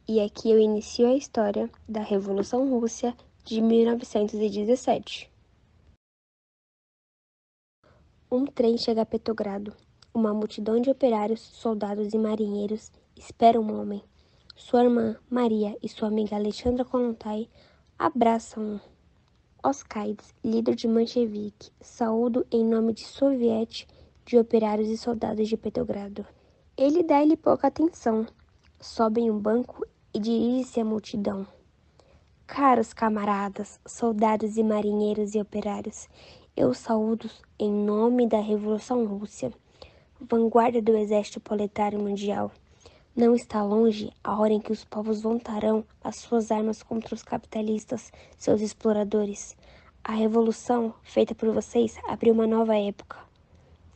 E aqui eu inicio a história da Revolução Russa de 1917. Um trem chega a Petrogrado. Uma multidão de operários, soldados e marinheiros espera um homem. Sua irmã, Maria, e sua amiga Alexandra Kollontai abraçam-no. Oskaides, líder de Menchevique, saúdo em nome de soviete de operários e soldados de Petrogrado. Ele dá-lhe pouca atenção, sobe em um banco e dirige-se à multidão. Caros camaradas, soldados e marinheiros e operários, eu saúdo em nome da Revolução Russa, vanguarda do exército proletário mundial. Não está longe a hora em que os povos voltarão as suas armas contra os capitalistas, seus exploradores. A revolução feita por vocês abriu uma nova época.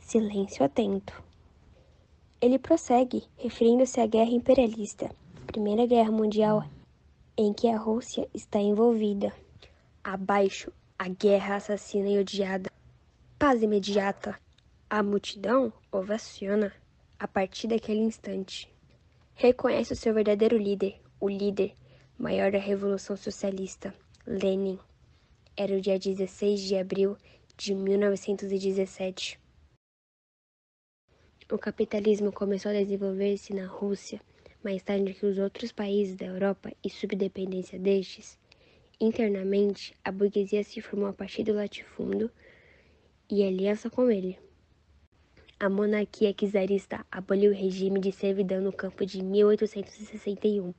Silêncio atento. Ele prossegue, referindo-se à Guerra Imperialista, Primeira Guerra Mundial, em que a Rússia está envolvida. Abaixo, a guerra assassina e odiada. Paz imediata. A multidão ovaciona a partir daquele instante. Reconhece o seu verdadeiro líder, o líder maior da Revolução Socialista, Lenin. Era o dia 16 de abril de 1917. O capitalismo começou a desenvolver-se na Rússia mais tarde que os outros países da Europa e subdependência destes. Internamente, a burguesia se formou a partir do latifúndio e aliança com ele. A monarquia czarista aboliu o regime de servidão no campo de 1861,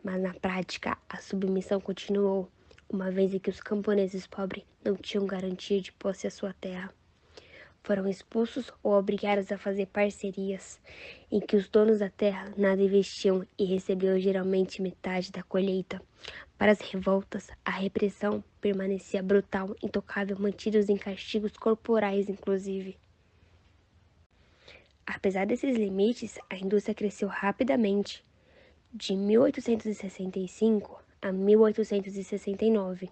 mas na prática a submissão continuou, uma vez que os camponeses pobres não tinham garantia de posse à sua terra. Foram expulsos ou obrigados a fazer parcerias, em que os donos da terra nada investiam e recebiam geralmente metade da colheita. Para as revoltas, a repressão permanecia brutal, intocável, mantidos em castigos corporais, inclusive. Apesar desses limites, a indústria cresceu rapidamente, de 1865 a 1869.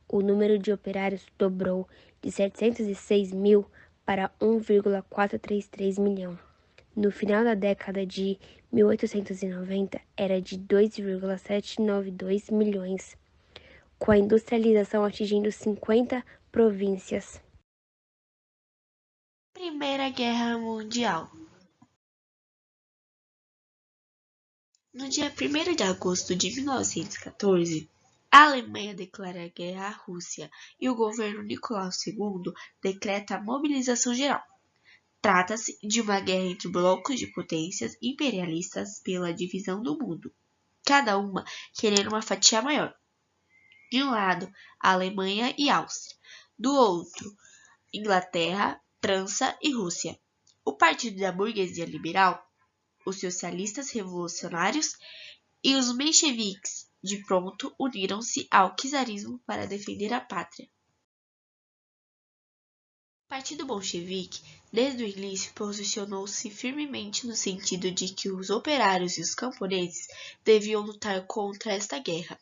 O número de operários dobrou de 706 mil para 1,433 milhão. No final da década de 1890, era de 2,792 milhões, com a industrialização atingindo 50 províncias. Primeira Guerra Mundial. No dia 1º de agosto de 1914, a Alemanha declara guerra à Rússia e o governo Nicolau II decreta a mobilização geral. Trata-se de uma guerra entre blocos de potências imperialistas pela divisão do mundo, cada uma querendo uma fatia maior. De um lado, a Alemanha e Áustria, do outro, Inglaterra, França e Rússia. O Partido da Burguesia Liberal, os socialistas revolucionários e os mencheviques, de pronto, uniram-se ao czarismo para defender a pátria. O Partido Bolchevique, desde o início, posicionou-se firmemente no sentido de que os operários e os camponeses deviam lutar contra esta guerra,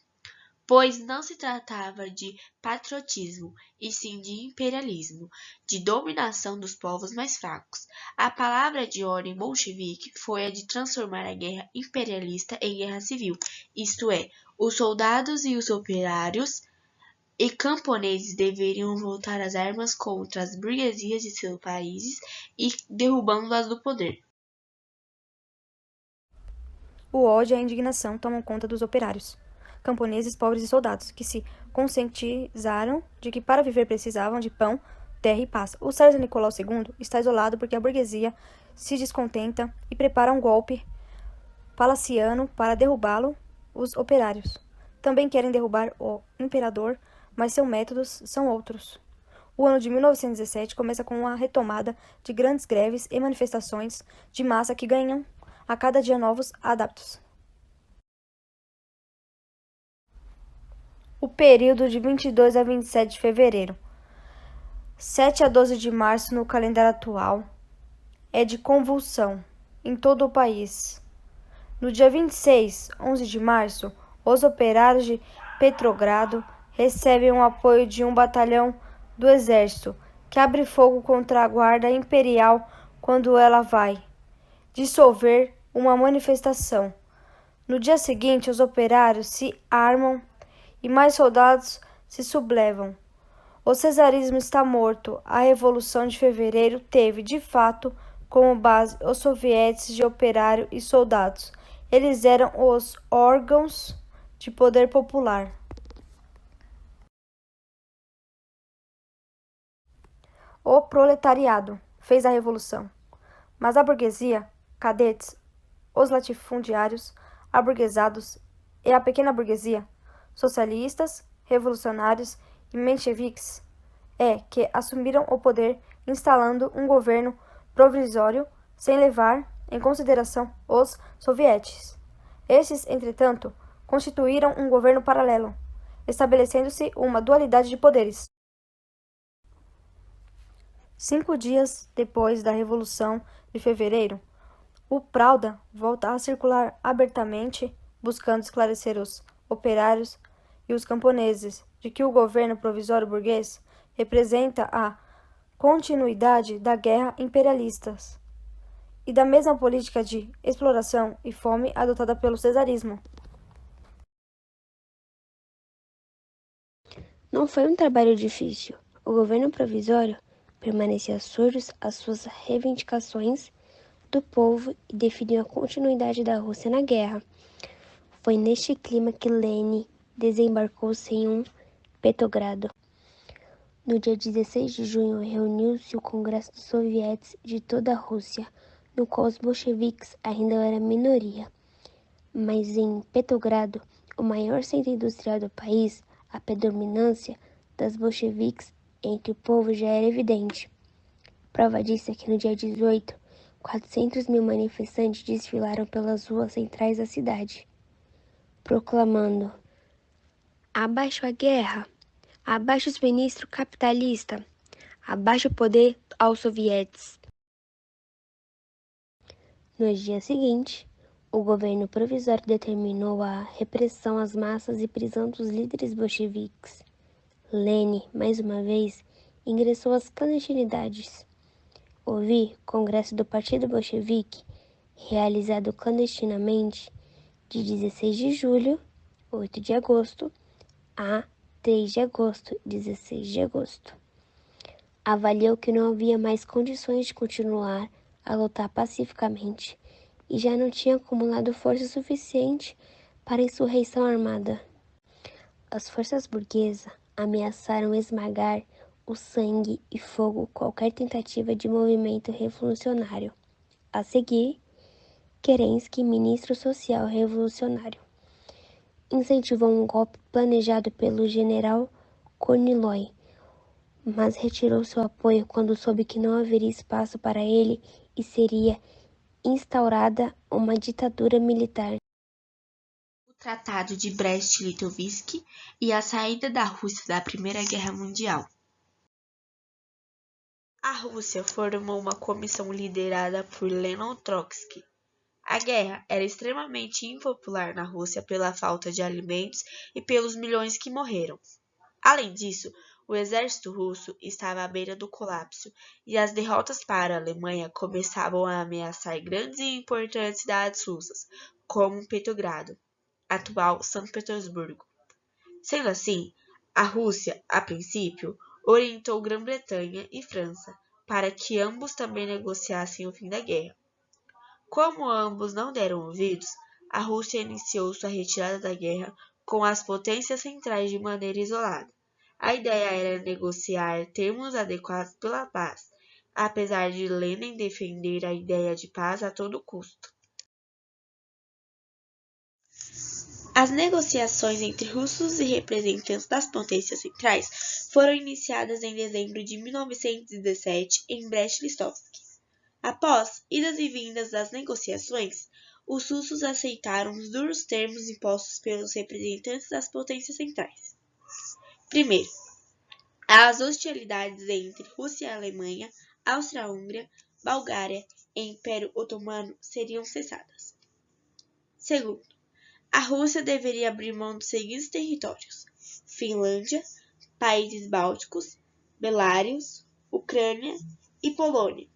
pois não se tratava de patriotismo, e sim de imperialismo, de dominação dos povos mais fracos. A palavra de ordem bolchevique foi a de transformar a guerra imperialista em guerra civil, isto é, os soldados e os operários e camponeses deveriam voltar às armas contra as burguesias de seus países e derrubando-as do poder. O ódio e a indignação tomam conta dos operários, camponeses, pobres e soldados, que se conscientizaram de que para viver precisavam de pão, terra e paz. O César Nicolau II está isolado porque a burguesia se descontenta e prepara um golpe palaciano para derrubá-lo. Os operários também querem derrubar o imperador, mas seus métodos são outros. O ano de 1917 começa com a retomada de grandes greves e manifestações de massa que ganham a cada dia novos adeptos. O período de 22 a 27 de fevereiro, 7 a 12 de março no calendário atual, é de convulsão em todo o país. No dia 26, 11 de março, os operários de Petrogrado recebem o apoio de um batalhão do exército, que abre fogo contra a guarda imperial quando ela vai dissolver uma manifestação. No dia seguinte, os operários se armam e mais soldados se sublevam. O cesarismo está morto. A Revolução de Fevereiro teve, de fato, como base os sovietes de operário e soldados. Eles eram os órgãos de poder popular. O proletariado fez a revolução, mas a burguesia, cadetes, os latifundiários, aburguesados e a pequena burguesia, socialistas, revolucionários e mencheviques, que assumiram o poder instalando um governo provisório sem levar em consideração os sovietes. Estes, entretanto, constituíram um governo paralelo, estabelecendo-se uma dualidade de poderes. 5 dias depois da Revolução de Fevereiro, o Pravda volta a circular abertamente, buscando esclarecer os operários e os camponeses de que o governo provisório burguês representa a continuidade da guerra imperialista e da mesma política de exploração e fome adotada pelo cesarismo. Não foi um trabalho difícil. O governo provisório permanecia surdo às suas reivindicações do povo e definiu a continuidade da Rússia na guerra. Foi neste clima que Lenin desembarcou em Petrogrado. No dia 16 de junho, reuniu-se o Congresso dos Sovietes de toda a Rússia, no qual os bolcheviques ainda eram minoria. Mas em Petrogrado, o maior centro industrial do país, a predominância das bolcheviques entre o povo já era evidente. Prova disso é que no dia 18, 400 mil manifestantes desfilaram pelas ruas centrais da cidade, proclamando: abaixo a guerra, abaixo os ministros capitalistas, abaixo o poder aos sovietes. No dia seguinte, o governo provisório determinou a repressão às massas e prisão dos líderes bolcheviques. Lenin, mais uma vez, ingressou às clandestinidades. Houve congresso do Partido Bolchevique, realizado clandestinamente de 16 de julho, 8 de agosto, a 3 de agosto, 16 de agosto. Avaliou que não havia mais condições de continuar a lutar pacificamente e já não tinha acumulado força suficiente para a insurreição armada. As forças burguesas ameaçaram esmagar o sangue e fogo qualquer tentativa de movimento revolucionário. A seguir, Kerensky, ministro social revolucionário, incentivou um golpe planejado pelo general Kornilov, mas retirou seu apoio quando soube que não haveria espaço para ele e seria instaurada uma ditadura militar. O Tratado de Brest-Litovsk e a saída da Rússia da Primeira Guerra Mundial. A Rússia formou uma comissão liderada por Leon Trotsky. A guerra era extremamente impopular na Rússia pela falta de alimentos e pelos milhões que morreram. Além disso, o exército russo estava à beira do colapso e as derrotas para a Alemanha começavam a ameaçar grandes e importantes cidades russas, como Petrogrado, atual São Petersburgo. Sendo assim, a Rússia, a princípio, orientou Grã-Bretanha e França para que ambos também negociassem o fim da guerra. Como ambos não deram ouvidos, a Rússia iniciou sua retirada da guerra com as potências centrais de maneira isolada. A ideia era negociar termos adequados pela paz, apesar de Lenin defender a ideia de paz a todo custo. As negociações entre russos e representantes das potências centrais foram iniciadas em dezembro de 1917 em Brest-Litovsk. Após idas e vindas das negociações, os russos aceitaram os duros termos impostos pelos representantes das potências centrais. Primeiro, as hostilidades entre Rússia e Alemanha, Áustria-Hungria, Bulgária e Império Otomano seriam cessadas. Segundo, a Rússia deveria abrir mão dos seguintes territórios: Finlândia, países bálticos, Belarus, Ucrânia e Polônia.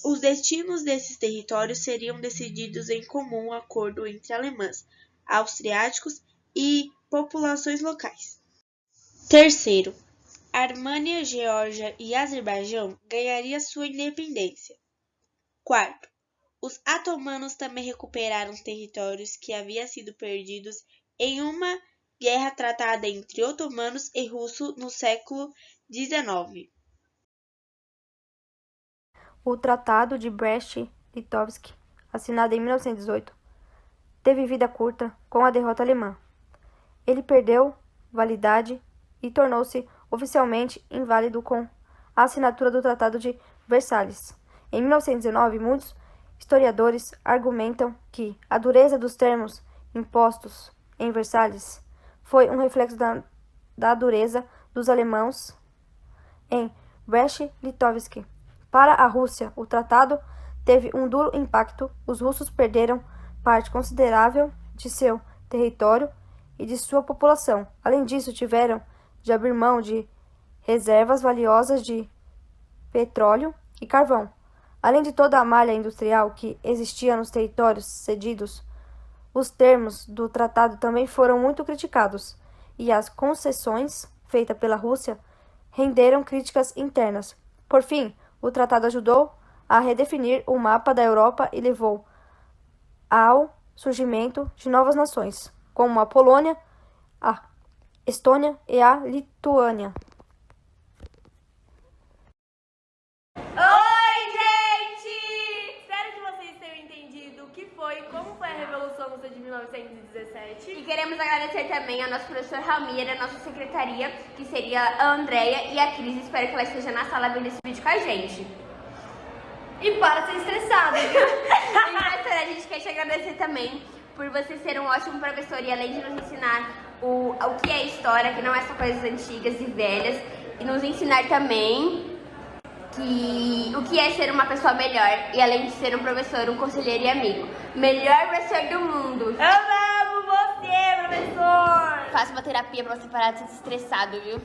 Os destinos desses territórios seriam decididos em comum acordo entre alemães, austriacos e populações locais. Terceiro, Armênia, Geórgia e Azerbaijão ganhariam sua independência. Quarto, os otomanos também recuperaram territórios que haviam sido perdidos em uma guerra tratada entre otomanos e russos no século XIX. O Tratado de Brest-Litovsk, assinado em 1918, teve vida curta com a derrota alemã. Ele perdeu validade e tornou-se oficialmente inválido com a assinatura do Tratado de Versalhes. Em 1919, muitos historiadores argumentam que a dureza dos termos impostos em Versalhes foi um reflexo da dureza dos alemãos em Brest-Litovsk. Para a Rússia, o tratado teve um duro impacto. Os russos perderam parte considerável de seu território e de sua população. Além disso, tiveram de abrir mão de reservas valiosas de petróleo e carvão. Além de toda a malha industrial que existia nos territórios cedidos, os termos do tratado também foram muito criticados, e as concessões feitas pela Rússia renderam críticas internas. Por fim, o tratado ajudou a redefinir o mapa da Europa e levou ao surgimento de novas nações, como a Polônia, a Estônia e a Lituânia. Oi, gente! Espero que vocês tenham entendido como foi a Revolução Russa de 1917. E queremos agradecer também ao nosso professor Ramir, a nossa secretaria, que seria a Andrea e a Cris. Espero que ela esteja na sala vendo esse vídeo com a gente. E para ser estressado, viu? E, professora, a gente quer te agradecer também por você ser um ótimo professor e além de nos ensinar o que é história, que não é só coisas antigas e velhas, e nos ensinar também o que é ser uma pessoa melhor e além de ser um professor, um conselheiro e amigo. Melhor professor do mundo. Eu amo você, professor! Faça uma terapia pra você parar de ser estressado, viu?